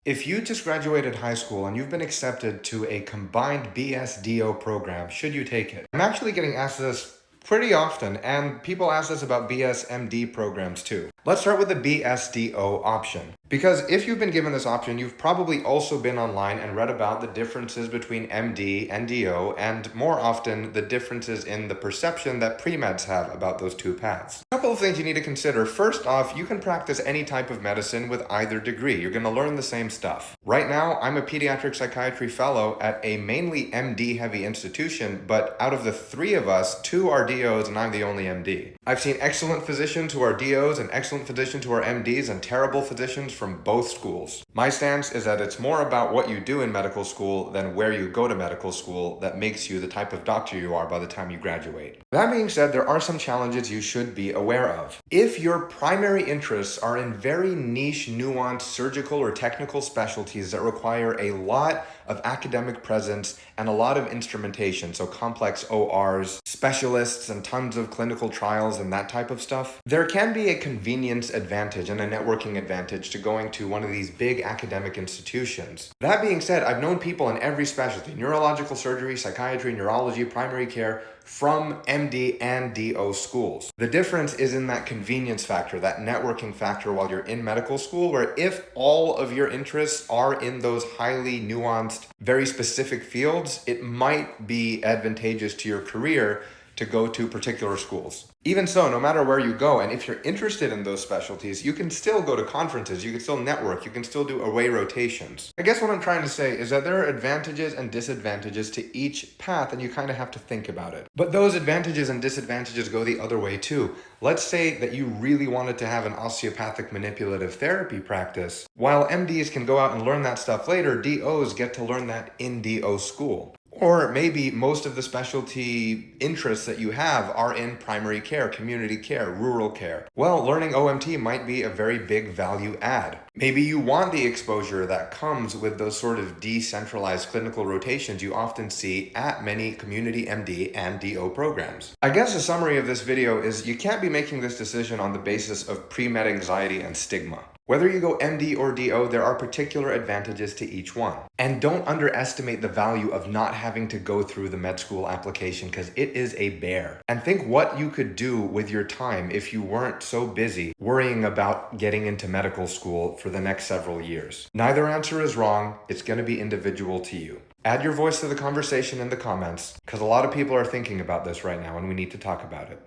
If you just graduated high school and you've been accepted to a combined BSDO program, should you take it? I'm actually getting asked this pretty often, and people ask us about BSMD programs too. Let's start with the BSDO option. Because if you've been given this option, you've probably also been online and read about the differences between MD and DO, and more often, the differences in the perception that pre-meds have about those two paths. A couple of things you need to consider. First off, you can practice any type of medicine with either degree. You're going to learn the same stuff. Right now, I'm a pediatric psychiatry fellow at a mainly MD-heavy institution, but out of the three of us, two are DOs and I'm the only MD. I've seen excellent physicians who are DOs and excellent physicians who are MDs and terrible physicians from both schools. My stance is that it's more about what you do in medical school than where you go to medical school that makes you the type of doctor you are by the time you graduate. That being said, there are some challenges you should be aware of. If your primary interests are in very niche, nuanced surgical or technical specialties that require a lot of academic presence and a lot of instrumentation, so complex ORs, specialists, and tons of clinical trials and that type of stuff, there can be a convenience advantage and a networking advantage to going to one of these big academic institutions. That being said, I've known people in every specialty, neurological surgery, psychiatry, neurology, primary care, from MD and DO schools. The difference is in that convenience factor, that networking factor while you're in medical school, where if all of your interests are in those highly nuanced, very specific fields, it might be advantageous to your career to go to particular schools. Even so, no matter where you go, and if you're interested in those specialties, you can still go to conferences, you can still network, you can still do away rotations. I guess what I'm trying to say is that there are advantages and disadvantages to each path, and you kind of have to think about it. But those advantages and disadvantages go the other way too. Let's say that you really wanted to have an osteopathic manipulative therapy practice. While MDs can go out and learn that stuff later, DOs get to learn that in DO school. Or maybe most of the specialty interests that you have are in primary care, community care, rural care. Well, learning OMT might be a very big value add. Maybe you want the exposure that comes with those sort of decentralized clinical rotations you often see at many community MD and DO programs. I guess a summary of this video is you can't be making this decision on the basis of pre-med anxiety and stigma. Whether you go MD or DO, there are particular advantages to each one. And don't underestimate the value of not having to go through the med school application, because it is a bear. And think what you could do with your time if you weren't so busy worrying about getting into medical school for the next several years. Neither answer is wrong. It's going to be individual to you. Add your voice to the conversation in the comments, because a lot of people are thinking about this right now and we need to talk about it.